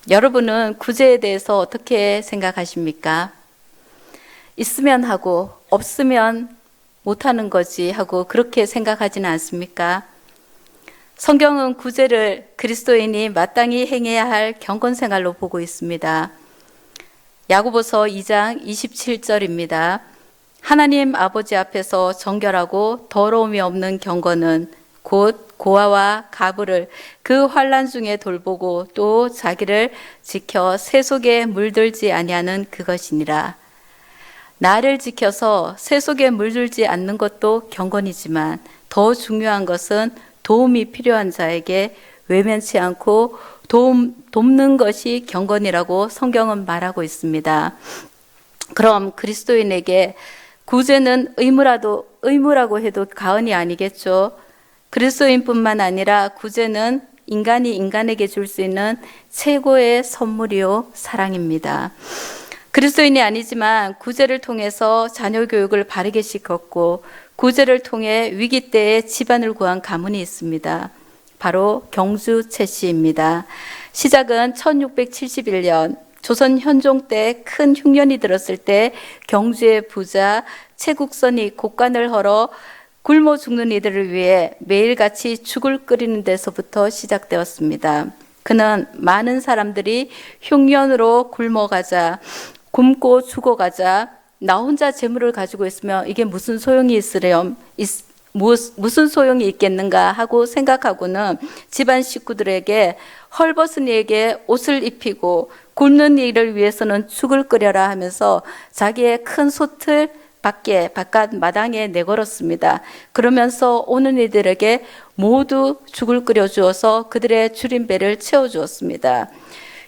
여러분은 구제에 대해서 어떻게 생각하십니까? 있으면 하고 없으면 못하는 거지 하고 그렇게 생각하지는 않습니까? 성경은 구제를 그리스도인이 마땅히 행해야 할 경건생활로 보고 있습니다. 야고보서 2장 27절입니다. 하나님 아버지 앞에서 정결하고 더러움이 없는 경건은 곧 고아와 가부를 그 환난 중에 돌보고 또 자기를 지켜 새 속에 물들지 아니하는 그것이니라. 나를 지켜서 새 속에 물들지 않는 것도 경건이지만 더 중요한 것은 도움이 필요한 자에게 외면치 않고 돕는 것이 경건이라고 성경은 말하고 있습니다. 그럼 그리스도인에게 구제는 의무라고 해도 과언이 아니겠죠. 그리스도인뿐만 아니라 구제는 인간이 인간에게 줄 수 있는 최고의 선물이요 사랑입니다. 그리스도인이 아니지만 구제를 통해서 자녀 교육을 바르게 시켰고 구제를 통해 위기 때에 집안을 구한 가문이 있습니다. 바로 경주 최 씨입니다. 시작은 1671년 조선 현종 때 큰 흉년이 들었을 때 경주의 부자 최국선이 곡간을 헐어 굶어 죽는 이들을 위해 매일같이 죽을 끓이는 데서부터 시작되었습니다. 그는 많은 사람들이 흉년으로 굶고 죽어가자 나 혼자 재물을 가지고 있으면 이게 무슨 소용이 무슨 소용이 있겠는가 하고 생각하고는 집안 식구들에게 헐벗은 이에게 옷을 입히고 굶는 이를 위해서는 죽을 끓여라 하면서 자기의 큰 솥을 바깥 마당에 내걸었습니다. 그러면서 오는 이들에게 모두 죽을 끓여 주어서 그들의 줄인 배를 채워 주었습니다.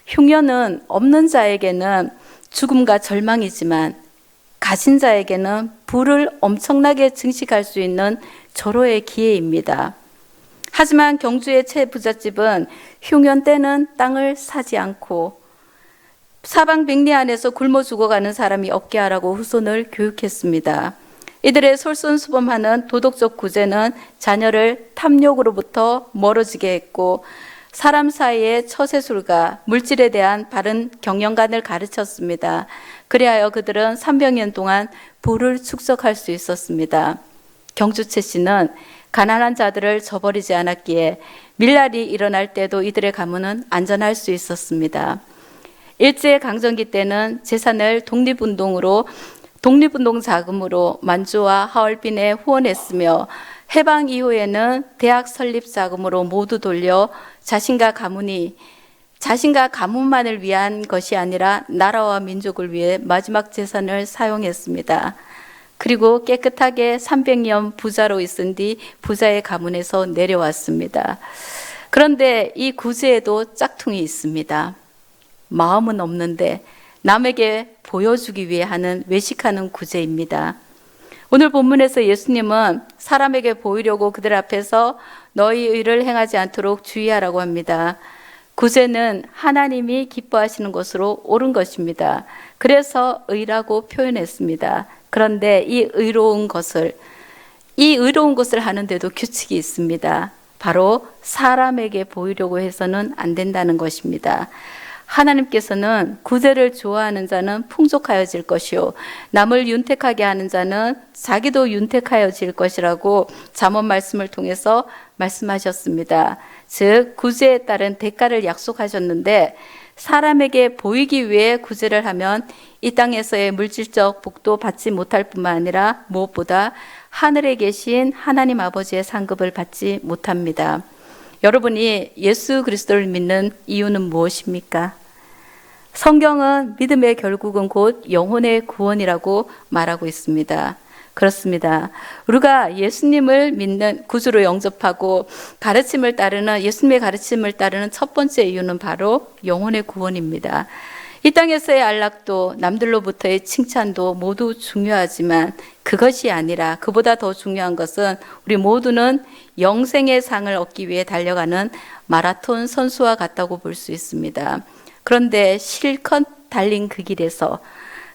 흉년은 없는 자에게는 죽음과 절망이지만 가진 자에게는 부를 엄청나게 증식할 수 있는 절호의 기회입니다. 하지만 경주의 최 부잣집은 흉년 때는 땅을 사지 않고 사방 백리 안에서 굶어 죽어가는 사람이 없게 하라고 후손을 교육했습니다. 이들의 솔선수범하는 도덕적 구제는 자녀를 탐욕으로부터 멀어지게 했고 사람 사이의 처세술과 물질에 대한 바른 경영관을 가르쳤습니다. 그리하여 그들은 300년 동안 부를 축적할 수 있었습니다. 경주채 씨는 가난한 자들을 저버리지 않았기에 밀날이 일어날 때도 이들의 가문은 안전할 수 있었습니다. 일제강점기 때는 재산을 독립운동 자금으로 만주와 하얼빈에 후원했으며 해방 이후에는 대학 설립 자금으로 모두 돌려 자신과 가문만을 위한 것이 아니라 나라와 민족을 위해 마지막 재산을 사용했습니다. 그리고 깨끗하게 300년 부자로 있은 뒤 부자의 가문에서 내려왔습니다. 그런데 이 구제에도 짝퉁이 있습니다. 마음은 없는데 남에게 보여주기 위해 하는 외식하는 구제입니다. 오늘 본문에서 예수님은 사람에게 보이려고 그들 앞에서 너희 의를 행하지 않도록 주의하라고 합니다. 구제는 하나님이 기뻐하시는 것으로 옳은 것입니다. 그래서 의라고 표현했습니다. 그런데 이 의로운 것을 하는데도 규칙이 있습니다. 바로 사람에게 보이려고 해서는 안 된다는 것입니다. 하나님께서는 구제를 좋아하는 자는 풍족하여질 것이요 남을 윤택하게 하는 자는 자기도 윤택하여질 것이라고 잠언 말씀을 통해서 말씀하셨습니다. 즉 구제에 따른 대가를 약속하셨는데 사람에게 보이기 위해 구제를 하면 이 땅에서의 물질적 복도 받지 못할 뿐만 아니라 무엇보다 하늘에 계신 하나님 아버지의 상급을 받지 못합니다. 여러분이 예수 그리스도를 믿는 이유는 무엇입니까? 성경은 믿음의 결국은 곧 영혼의 구원이라고 말하고 있습니다. 그렇습니다. 우리가 예수님을 믿는 구주로 영접하고 예수님의 가르침을 따르는 첫 번째 이유는 바로 영혼의 구원입니다. 이 땅에서의 안락도 남들로부터의 칭찬도 모두 중요하지만 그것이 아니라 그보다 더 중요한 것은 우리 모두는 영생의 상을 얻기 위해 달려가는 마라톤 선수와 같다고 볼 수 있습니다. 그런데 실컷 달린 그 길에서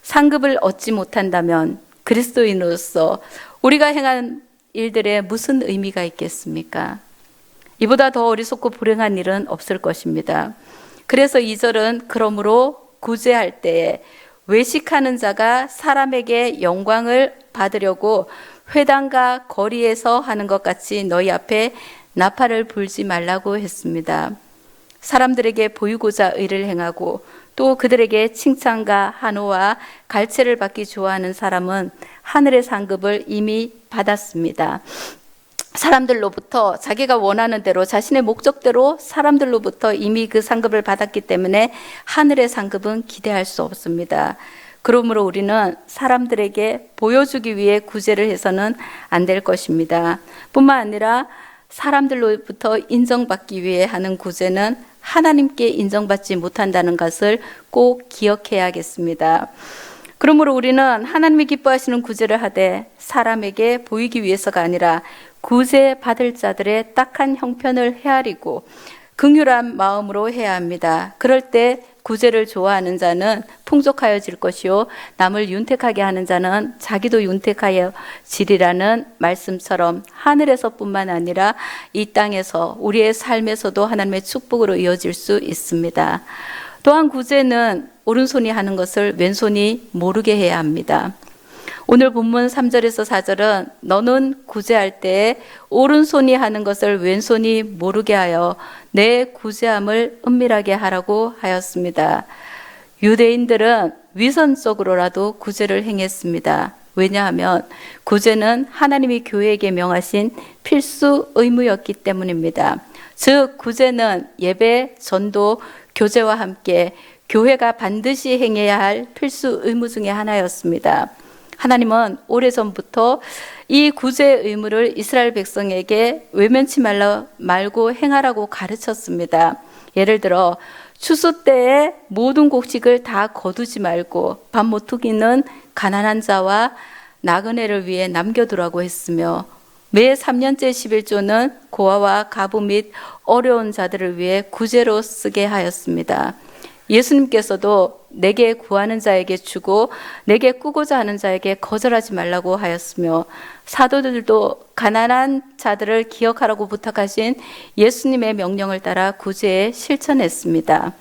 상급을 얻지 못한다면 그리스도인으로서 우리가 행한 일들에 무슨 의미가 있겠습니까? 이보다 더 어리석고 불행한 일은 없을 것입니다. 그래서 2절은 그러므로 구제할 때에 외식하는 자가 사람에게 영광을 받으려고 회당과 거리에서 하는 것 같이 너희 앞에 나팔을 불지 말라고 했습니다. 사람들에게 보이고자 의를 행하고 또 그들에게 칭찬과 한호와 갈채를 받기 좋아하는 사람은 하늘의 상급을 이미 받았습니다. 사람들로부터 자기가 원하는 대로 자신의 목적대로 사람들로부터 이미 그 상급을 받았기 때문에 하늘의 상급은 기대할 수 없습니다. 그러므로 우리는 사람들에게 보여주기 위해 구제를 해서는 안 될 것입니다. 뿐만 아니라 사람들로부터 인정받기 위해 하는 구제는 하나님께 인정받지 못한다는 것을 꼭 기억해야겠습니다. 그러므로 우리는 하나님이 기뻐하시는 구제를 하되 사람에게 보이기 위해서가 아니라 구제 받을 자들의 딱한 형편을 헤아리고 긍휼한 마음으로 해야 합니다. 그럴 때 구제를 좋아하는 자는 풍족하여질 것이요 남을 윤택하게 하는 자는 자기도 윤택하여지리라는 말씀처럼 하늘에서뿐만 아니라 이 땅에서 우리의 삶에서도 하나님의 축복으로 이어질 수 있습니다. 또한 구제는 오른손이 하는 것을 왼손이 모르게 해야 합니다. 오늘 본문 3절에서 4절은 너는 구제할 때에 오른손이 하는 것을 왼손이 모르게 하여 내 구제함을 은밀하게 하라고 하였습니다. 유대인들은 위선적으로라도 구제를 행했습니다. 왜냐하면 구제는 하나님이 교회에게 명하신 필수 의무였기 때문입니다. 즉 구제는 예배, 전도, 교제와 함께 교회가 반드시 행해야 할 필수 의무 중에 하나였습니다. 하나님은 오래전부터 이 구제의 의무를 이스라엘 백성에게 외면치 말고 행하라고 가르쳤습니다. 예를 들어 추수 때에 모든 곡식을 다 거두지 말고 밥 모퉁이는 가난한 자와 나그네를 위해 남겨두라고 했으며 매 3년째 11조는 고아와 가부 및 어려운 자들을 위해 구제로 쓰게 하였습니다. 예수님께서도 내게 구하는 자에게 주고 내게 꾸고자 하는 자에게 거절하지 말라고 하였으며 사도들도 가난한 자들을 기억하라고 부탁하신 예수님의 명령을 따라 구제에 실천했습니다.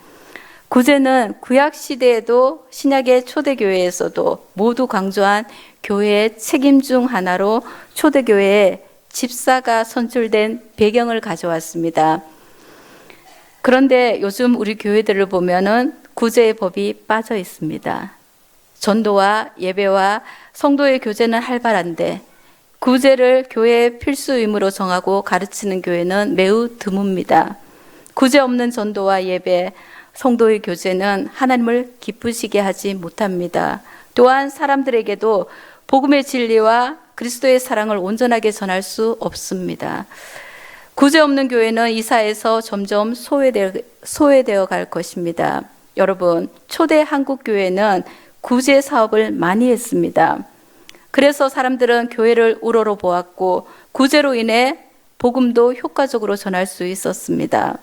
구제는 구약 시대에도 신약의 초대교회에서도 모두 강조한 교회의 책임 중 하나로 초대교회에 집사가 선출된 배경을 가져왔습니다. 그런데 요즘 우리 교회들을 보면은 구제의 법이 빠져 있습니다. 전도와 예배와 성도의 교제는 활발한데 구제를 교회의 필수 의무로 정하고 가르치는 교회는 매우 드뭅니다. 구제 없는 전도와 예배, 성도의 교제는 하나님을 기쁘시게 하지 못합니다. 또한 사람들에게도 복음의 진리와 그리스도의 사랑을 온전하게 전할 수 없습니다. 구제 없는 교회는 이 사회에서 점점 소외되어 갈 것입니다. 여러분, 초대 한국 교회는 구제 사업을 많이 했습니다. 그래서 사람들은 교회를 우러러 보았고 구제로 인해 복음도 효과적으로 전할 수 있었습니다.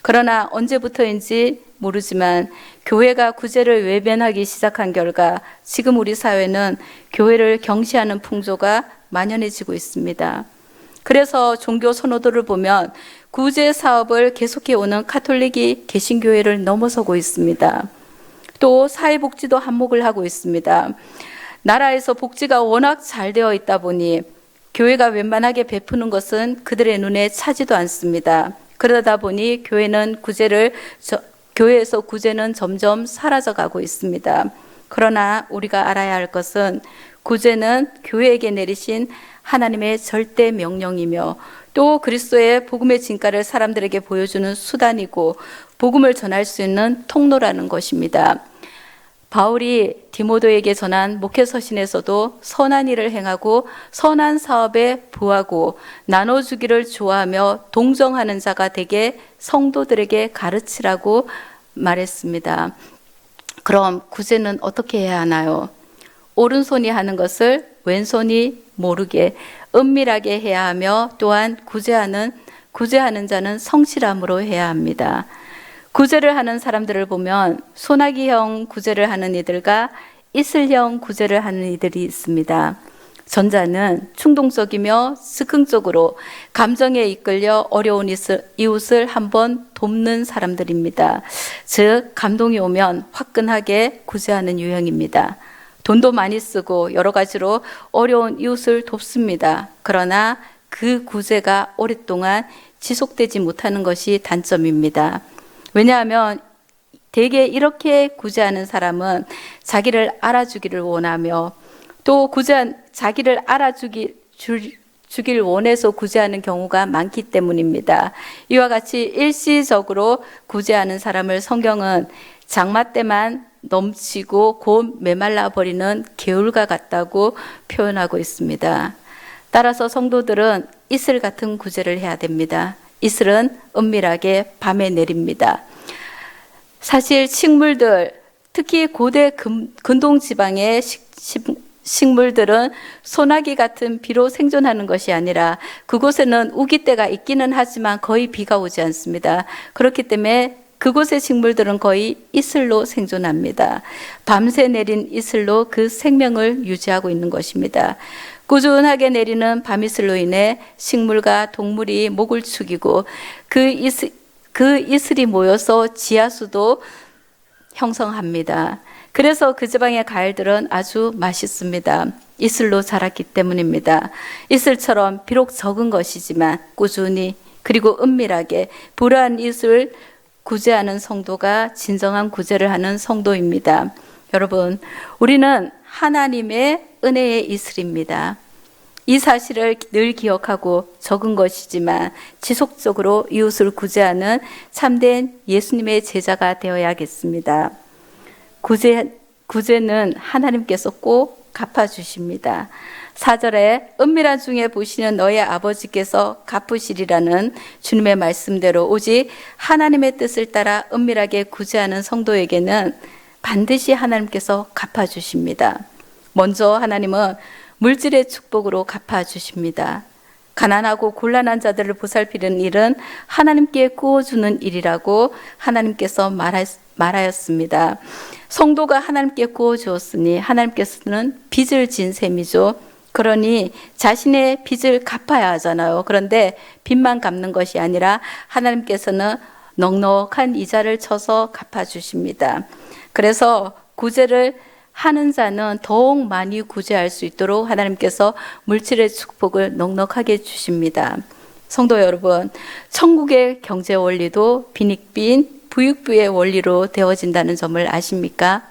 그러나 언제부터인지 모르지만 교회가 구제를 외면하기 시작한 결과 지금 우리 사회는 교회를 경시하는 풍조가 만연해지고 있습니다. 그래서 종교 선호도를 보면 구제 사업을 계속해 오는 가톨릭이 개신교회를 넘어서고 있습니다. 또 사회복지도 한몫을 하고 있습니다. 나라에서 복지가 워낙 잘 되어 있다 보니 교회가 웬만하게 베푸는 것은 그들의 눈에 차지도 않습니다. 그러다 보니 교회에서 구제는 점점 사라져가고 있습니다. 그러나 우리가 알아야 할 것은 구제는 교회에게 내리신 하나님의 절대 명령이며 또 그리스도의 복음의 진가를 사람들에게 보여주는 수단이고 복음을 전할 수 있는 통로라는 것입니다. 바울이 디모데에게 전한 목회서신에서도 선한 일을 행하고 선한 사업에 부하고 나눠주기를 좋아하며 동정하는 자가 되게 성도들에게 가르치라고 말했습니다. 그럼 구제는 어떻게 해야 하나요? 오른손이 하는 것을 왼손이 모르게 은밀하게 해야 하며 또한 구제하는 자는 성실함으로 해야 합니다. 구제를 하는 사람들을 보면 소나기형 구제를 하는 이들과 이슬형 구제를 하는 이들이 있습니다. 전자는 충동적이며 즉흥적으로 감정에 이끌려 어려운 이웃을 한번 돕는 사람들입니다. 즉 감동이 오면 화끈하게 구제하는 유형입니다. 돈도 많이 쓰고 여러 가지로 어려운 이웃을 돕습니다. 그러나 그 구제가 오랫동안 지속되지 못하는 것이 단점입니다. 왜냐하면 대개 이렇게 구제하는 사람은 자기를 알아주기를 원하며 또 자기를 알아주길 원해서 구제하는 경우가 많기 때문입니다. 이와 같이 일시적으로 구제하는 사람을 성경은 장마 때만 넘치고 곧 메말라 버리는 개울과 같다고 표현하고 있습니다. 따라서 성도들은 이슬 같은 구제를 해야 됩니다. 이슬은 은밀하게 밤에 내립니다. 사실 식물들, 특히 고대 근동 지방의 식물들은 소나기 같은 비로 생존하는 것이 아니라 그곳에는 우기때가 있기는 하지만 거의 비가 오지 않습니다. 그렇기 때문에 그곳의 식물들은 거의 이슬로 생존합니다. 밤새 내린 이슬로 그 생명을 유지하고 있는 것입니다. 꾸준하게 내리는 밤이슬로 인해 식물과 동물이 목을 축이고 그 이슬이 모여서 지하수도 형성합니다. 그래서 그 지방의 과일들은 아주 맛있습니다. 이슬로 자랐기 때문입니다. 이슬처럼 비록 적은 것이지만 꾸준히 그리고 은밀하게 불안 이슬을 구제하는 성도가 진정한 구제를 하는 성도입니다. 여러분, 우리는 하나님의 은혜의 이슬입니다. 이 사실을 늘 기억하고 적은 것이지만 지속적으로 이웃을 구제하는 참된 예수님의 제자가 되어야겠습니다. 구제는 하나님께서 꼭 갚아주십니다. 4절에 은밀한 중에 보시는 너의 아버지께서 갚으시리라는 주님의 말씀대로 오직 하나님의 뜻을 따라 은밀하게 구제하는 성도에게는 반드시 하나님께서 갚아주십니다. 먼저 하나님은 물질의 축복으로 갚아주십니다. 가난하고 곤란한 자들을 보살피는 일은 하나님께 구워주는 일이라고 하나님께서 말하였습니다. 성도가 하나님께 구워주었으니 하나님께서는 빚을 진 셈이죠. 그러니 자신의 빚을 갚아야 하잖아요. 그런데 빚만 갚는 것이 아니라 하나님께서는 넉넉한 이자를 쳐서 갚아주십니다. 그래서 구제를 하는 자는 더욱 많이 구제할 수 있도록 하나님께서 물질의 축복을 넉넉하게 주십니다. 성도 여러분, 천국의 경제 원리도 빈익빈 부익부의 원리로 되어진다는 점을 아십니까?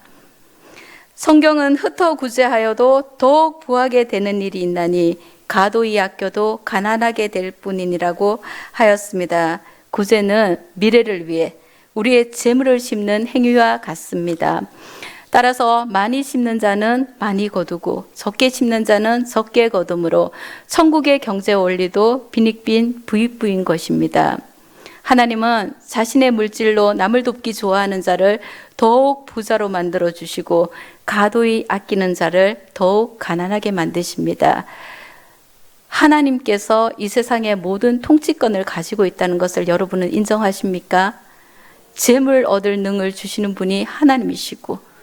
성경은 흩어 구제하여도 더욱 부하게 되는 일이 있나니 가도히 아껴도 가난하게 될 뿐이니라고 하였습니다. 구제는 미래를 위해 우리의 재물을 심는 행위와 같습니다. 따라서 많이 심는 자는 많이 거두고 적게 심는 자는 적게 거둠으로 천국의 경제 원리도 빈익빈 부익부인 것입니다. 하나님은 자신의 물질로 남을 돕기 좋아하는 자를 더욱 부자로 만들어 주시고 가도히 아끼는 자를 더욱 가난하게 만드십니다. 하나님께서 이 세상의 모든 통치권을 가지고 있다는 것을 여러분은 인정하십니까? 재물 얻을 능을 주시는 분이 하나님이시고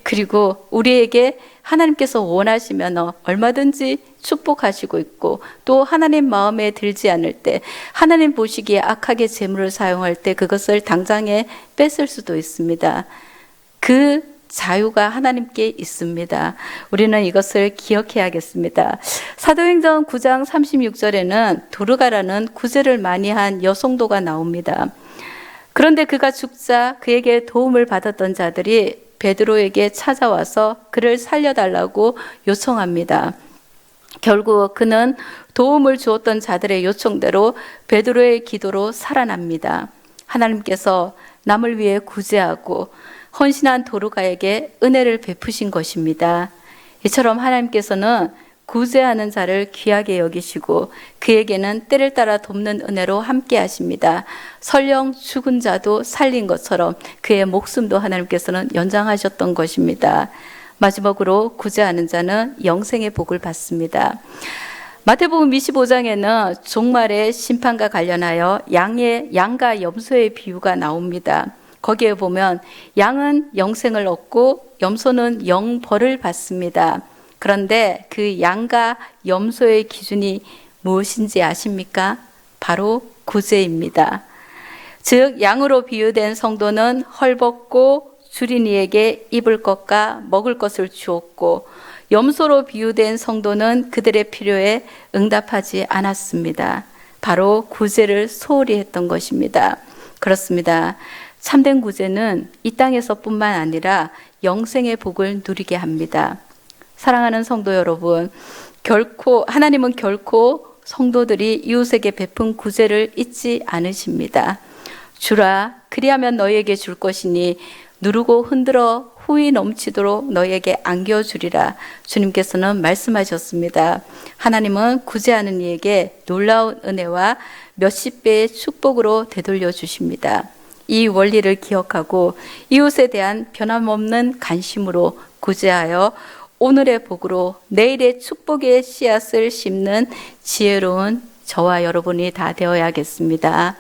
그리고 우리에게 하나님께서 원하시면 얼마든지 축복하시고 있고 또 하나님 마음에 들지 않을 때 하나님 보시기에 악하게 재물을 사용할 때 그것을 당장에 뺏을 수도 있습니다. 그 자유가 하나님께 있습니다. 우리는 이것을 기억해야겠습니다. 사도행전 9장 36절에는 도르가라는 구제를 많이 한 여성도가 나옵니다. 그런데 그가 죽자 그에게 도움을 받았던 자들이 베드로에게 찾아와서 그를 살려달라고 요청합니다. 결국 그는 도움을 주었던 자들의 요청대로 베드로의 기도로 살아납니다. 하나님께서 남을 위해 구제하고 헌신한 도르가에게 은혜를 베푸신 것입니다. 이처럼 하나님께서는 구제하는 자를 귀하게 여기시고 그에게는 때를 따라 돕는 은혜로 함께 하십니다. 설령 죽은 자도 살린 것처럼 그의 목숨도 하나님께서는 연장하셨던 것입니다. 마지막으로 구제하는 자는 영생의 복을 받습니다. 마태복음 25장에는 종말의 심판과 관련하여 양과 염소의 비유가 나옵니다. 거기에 보면 양은 영생을 얻고 염소는 영벌을 받습니다. 그런데 그 양과 염소의 기준이 무엇인지 아십니까? 바로 구제입니다. 즉 양으로 비유된 성도는 헐벗고 줄인 이에게 입을 것과 먹을 것을 주었고, 염소로 비유된 성도는 그들의 필요에 응답하지 않았습니다. 바로 구제를 소홀히 했던 것입니다. 그렇습니다. 참된 구제는 이 땅에서뿐만 아니라 영생의 복을 누리게 합니다. 사랑하는 성도 여러분, 하나님은 결코 성도들이 이웃에게 베푼 구제를 잊지 않으십니다. 주라, 그리하면 너희에게 줄 것이니 누르고 흔들어 후이 넘치도록 너희에게 안겨주리라. 주님께서는 말씀하셨습니다. 하나님은 구제하는 이에게 놀라운 은혜와 몇십 배의 축복으로 되돌려 주십니다. 이 원리를 기억하고 이웃에 대한 변함없는 관심으로 구제하여 오늘의 복으로 내일의 축복의 씨앗을 심는 지혜로운 저와 여러분이 다 되어야겠습니다.